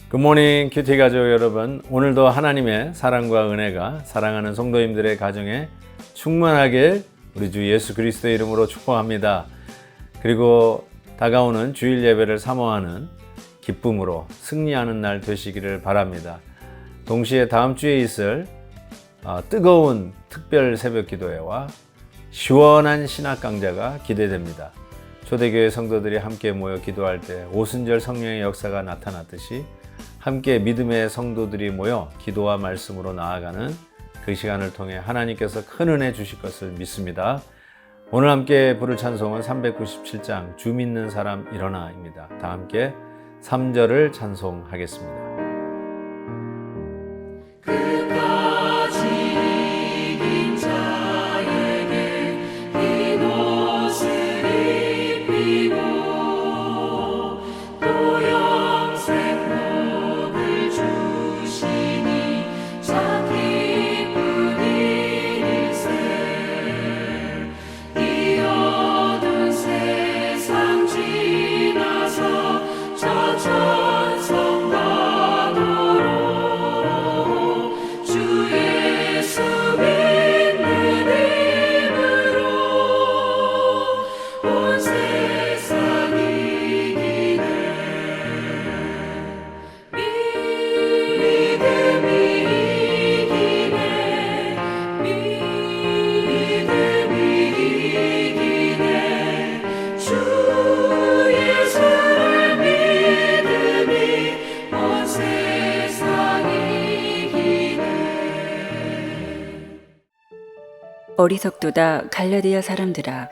굿모닝 큐티 가족 여러분, 오늘도 하나님의 사랑과 은혜가 사랑하는 성도님들의 가정에 충만하길 우리 주 예수 그리스도의 이름으로 축복합니다. 그리고 다가오는 주일 예배를 사모하는 기쁨으로 승리하는 날 되시기를 바랍니다. 동시에 다음 주에 있을 뜨거운 특별 새벽 기도회와 시원한 신학 강좌가 기대됩니다. 초대교회 성도들이 함께 모여 기도할 때 오순절 성령의 역사가 나타났듯이 함께 믿음의 성도들이 모여 기도와 말씀으로 나아가는 그 시간을 통해 하나님께서 큰 은혜 주실 것을 믿습니다. 오늘 함께 부를 찬송은 397장 주 믿는 사람 일어나입니다. 다 함께 3절을 찬송하겠습니다. 어리석도다 갈라디아 사람들아,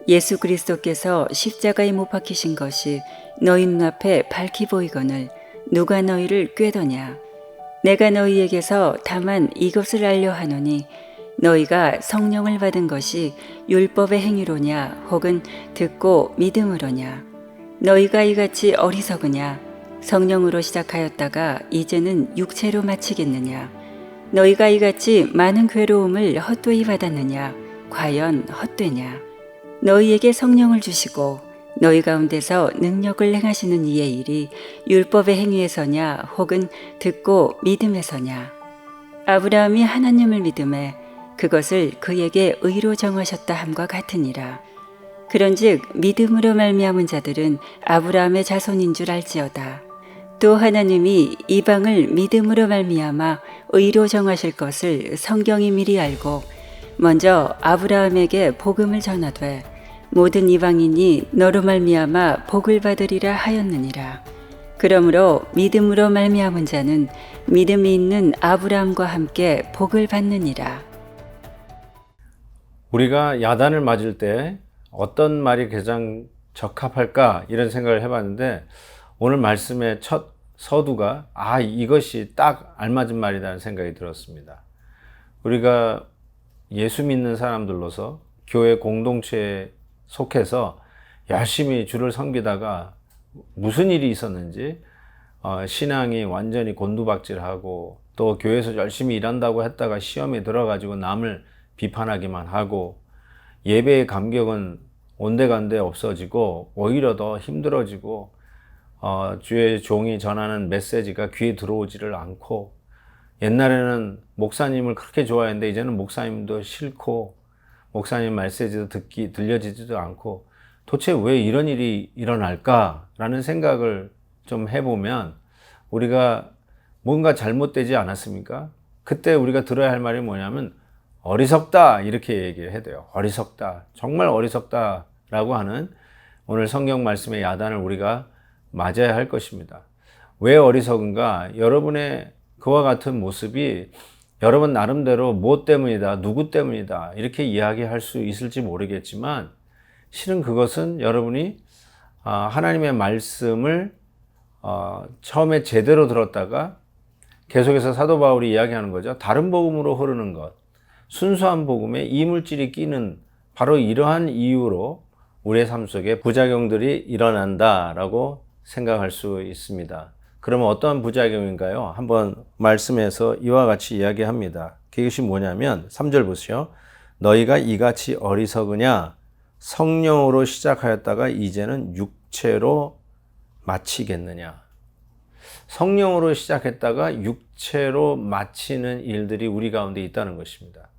예수 그리스도께서 십자가에 못 박히신 것이 너희 눈앞에 밝히 보이거늘 누가 너희를 꾀더냐. 내가 너희에게서 다만 이것을 알려 하노니 너희가 성령을 받은 것이 율법의 행위로냐 혹은 듣고 믿음으로냐. 너희가 이같이 어리석으냐. 성령으로 시작하였다가 이제는 육체로 마치겠느냐. 너희가 이같이 많은 괴로움을 헛되이 받았느냐? 과연 헛되냐? 너희에게 성령을 주시고 너희 가운데서 능력을 행하시는 이의 일이 율법의 행위에서냐 혹은 듣고 믿음에서냐? 아브라함이 하나님을 믿음에 그것을 그에게 의로 정하셨다 함과 같으니라. 그런즉 믿음으로 말미암은 자들은 아브라함의 자손인 줄 알지어다. 또 하나님이 이방을 믿음으로 말미암아 의로 정하실 것을 성경이 미리 알고 먼저 아브라함에게 복음을 전하되 모든 이방인이 너로 말미암아 복을 받으리라 하였느니라. 그러므로 믿음으로 말미암은 자는 믿음이 있는 아브라함과 함께 복을 받느니라. 우리가 야단을 맞을 때 어떤 말이 가장 적합할까 이런 생각을 해봤는데, 오늘 말씀의 첫 서두가 이것이 딱 알맞은 말이라는 생각이 들었습니다. 우리가 예수 믿는 사람들로서 교회 공동체에 속해서 열심히 주를 섬기다가 무슨 일이 있었는지 신앙이 완전히 곤두박질하고, 또 교회에서 열심히 일한다고 했다가 시험에 들어가지고 남을 비판하기만 하고, 예배의 감격은 온데간데 없어지고 오히려 더 힘들어지고, 주의 종이 전하는 메시지가 귀에 들어오지를 않고, 옛날에는 목사님을 그렇게 좋아했는데 이제는 목사님도 싫고 목사님 메시지도 들려지지도 않고, 도대체 왜 이런 일이 일어날까라는 생각을 좀 해보면 우리가 뭔가 잘못되지 않았습니까? 그때 우리가 들어야 할 말이 뭐냐면 어리석다, 이렇게 얘기해야 돼요. 어리석다, 정말 어리석다라고 하는 오늘 성경 말씀의 야단을 우리가 맞아야 할 것입니다. 왜 어리석은가? 여러분의 그와 같은 모습이 여러분 나름대로 뭐 때문이다, 누구 때문이다 이렇게 이야기할 수 있을지 모르겠지만, 실은 그것은 여러분이 하나님의 말씀을 처음에 제대로 들었다가 계속해서 사도 바울이 이야기하는 거죠. 다른 복음으로 흐르는 것, 순수한 복음에 이물질이 끼는 바로 이러한 이유로 우리의 삶 속에 부작용들이 일어난다라고 생각할 수 있습니다. 그러면 어떠한 부작용인가요? 한번 말씀에서 이와 같이 이야기합니다. 그것이 뭐냐면 3절 보세요. 너희가 이같이 어리석으냐? 성령으로 시작하였다가 이제는 육체로 마치겠느냐? 성령으로 시작했다가 육체로 마치는 일들이 우리 가운데 있다는 것입니다.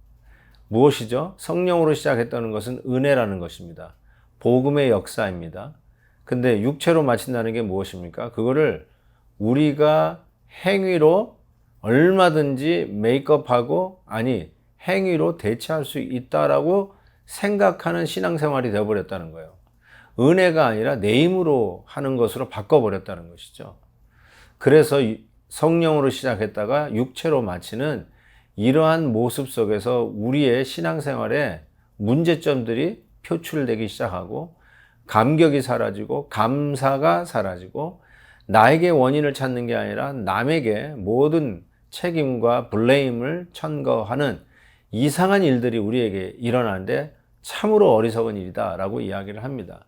무엇이죠? 성령으로 시작했다는 것은 은혜라는 것입니다. 복음의 역사입니다. 근데 육체로 마친다는 게 무엇입니까? 그거를 우리가 행위로 얼마든지 메이크업하고 행위로 대체할 수 있다라고 생각하는 신앙생활이 되어버렸다는 거예요. 은혜가 아니라 내 힘으로 하는 것으로 바꿔버렸다는 것이죠. 그래서 성령으로 시작했다가 육체로 마치는 이러한 모습 속에서 우리의 신앙생활에 문제점들이 표출되기 시작하고 감격이 사라지고 감사가 사라지고 나에게 원인을 찾는 게 아니라 남에게 모든 책임과 블레임을 천거하는 이상한 일들이 우리에게 일어나는데 참으로 어리석은 일이다라고 이야기를 합니다.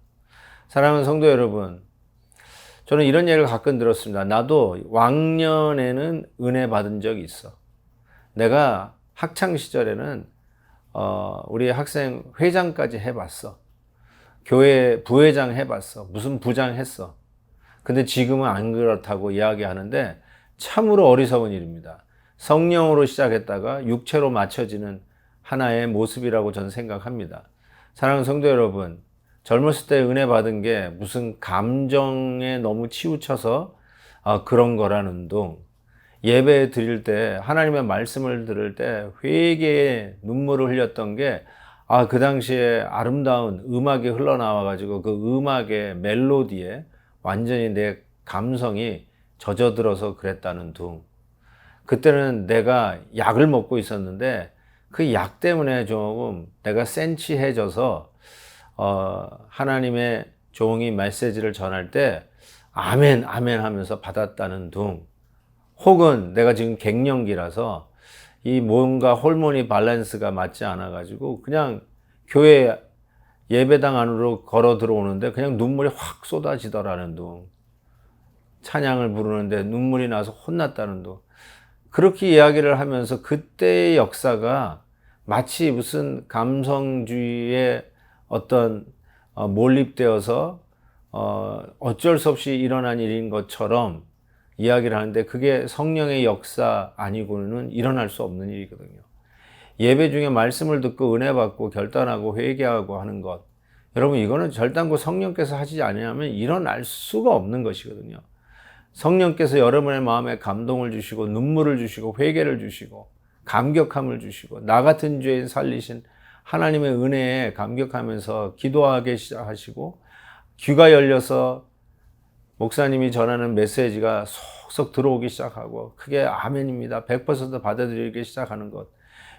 사랑하는 성도 여러분, 저는 이런 얘기를 가끔 들었습니다. 나도 왕년에는 은혜 받은 적이 있어. 내가 학창 시절에는 우리 학생 회장까지 해봤어. 교회 부회장 해봤어. 무슨 부장 했어. 근데 지금은 안 그렇다고 이야기하는데 참으로 어리석은 일입니다. 성령으로 시작했다가 육체로 맞춰지는 하나의 모습이라고 저는 생각합니다. 사랑하는 성도 여러분, 젊었을 때 은혜 받은 게 무슨 감정에 너무 치우쳐서 그런 거라는 둥, 예배 드릴 때 하나님의 말씀을 들을 때 회개의 눈물을 흘렸던 게 그 당시에 아름다운 음악이 흘러나와 가지고 그 음악의 멜로디에 완전히 내 감성이 젖어들어서 그랬다는 둥. 그때는 내가 약을 먹고 있었는데 그 약 때문에 조금 내가 센치해져서 하나님의 종이 메시지를 전할 때 아멘 아멘 하면서 받았다는 둥. 혹은 내가 지금 갱년기라서 이 뭔가 호르몬이 밸런스가 맞지 않아 가지고 그냥 교회 예배당 안으로 걸어 들어오는데 그냥 눈물이 확 쏟아지더라는 둥. 찬양을 부르는데 눈물이 나서 혼났다는 둥. 그렇게 이야기를 하면서 그때의 역사가 마치 무슨 감성주의의 어떤 몰입되어서 어쩔 수 없이 일어난 일인 것처럼 이야기를 하는데 그게 성령의 역사 아니고는 일어날 수 없는 일이거든요. 예배 중에 말씀을 듣고 은혜 받고 결단하고 회개하고 하는 것, 여러분 이거는 결단코 성령께서 하시지 않으면 일어날 수가 없는 것이거든요. 성령께서 여러분의 마음에 감동을 주시고 눈물을 주시고 회개를 주시고 감격함을 주시고 나 같은 죄인 살리신 하나님의 은혜에 감격하면서 기도하게 시작하시고 귀가 열려서 목사님이 전하는 메시지가 속속 들어오기 시작하고 그게 아멘입니다. 100% 받아들이기 시작하는 것.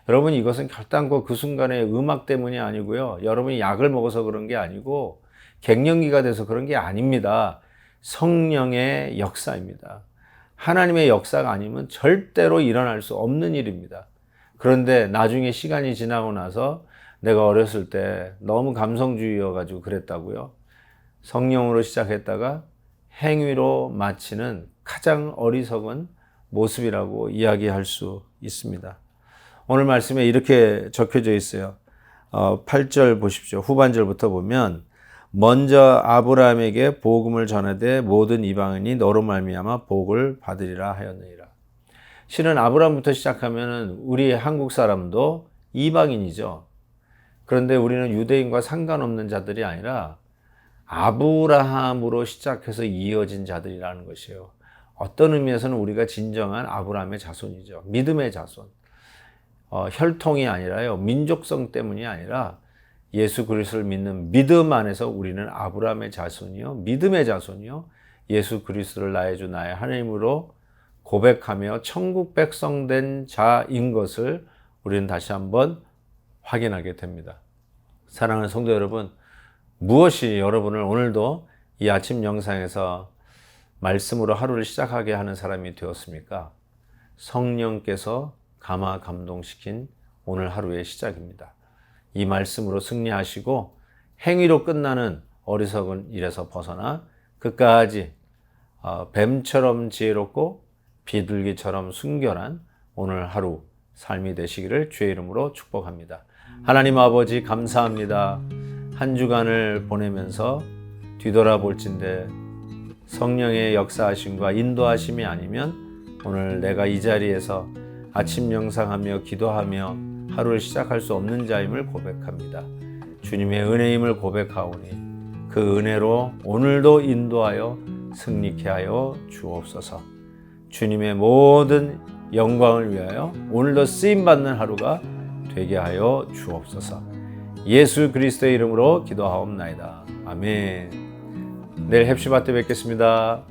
여러분 이것은 결단코 그 순간의 음악 때문이 아니고요. 여러분이 약을 먹어서 그런 게 아니고 갱년기가 돼서 그런 게 아닙니다. 성령의 역사입니다. 하나님의 역사가 아니면 절대로 일어날 수 없는 일입니다. 그런데 나중에 시간이 지나고 나서 내가 어렸을 때 너무 감성주의여가지고 그랬다고요. 성령으로 시작했다가 행위로 마치는 가장 어리석은 모습이라고 이야기할 수 있습니다. 오늘 말씀에 이렇게 적혀져 있어요. 8절 보십시오. 후반절부터 보면 먼저 아브라함에게 복음을 전하되 모든 이방인이 너로 말미암아 복을 받으리라 하였느니라. 실은 아브라함부터 시작하면 우리 한국 사람도 이방인이죠. 그런데 우리는 유대인과 상관없는 자들이 아니라 아브라함으로 시작해서 이어진 자들이라는 것이에요. 어떤 의미에서는 우리가 진정한 아브라함의 자손이죠. 믿음의 자손. 혈통이 아니라요. 민족성 때문이 아니라 예수 그리스도를 믿는 믿음 안에서 우리는 아브라함의 자손이요. 믿음의 자손이요. 예수 그리스도를 나의 주 나의 하나님으로 고백하며 천국 백성 된 자인 것을 우리는 다시 한번 확인하게 됩니다. 사랑하는 성도 여러분, 무엇이 여러분을 오늘도 이 아침 영상에서 말씀으로 하루를 시작하게 하는 사람이 되었습니까? 성령께서 감화 감동시킨 오늘 하루의 시작입니다. 이 말씀으로 승리하시고 행위로 끝나는 어리석은 일에서 벗어나 끝까지 뱀처럼 지혜롭고 비둘기처럼 순결한 오늘 하루 삶이 되시기를 주의 이름으로 축복합니다. 하나님 아버지 감사합니다. 한 주간을 보내면서 뒤돌아볼진대 성령의 역사하심과 인도하심이 아니면 오늘 내가 이 자리에서 아침 명상하며 기도하며 하루를 시작할 수 없는 자임을 고백합니다. 주님의 은혜임을 고백하오니 그 은혜로 오늘도 인도하여 승리케 하여 주옵소서. 주님의 모든 영광을 위하여 오늘도 쓰임받는 하루가 되게 하여 주옵소서. 예수 그리스도의 이름으로 기도하옵나이다. 아멘. 내일 헵시바 때 뵙겠습니다.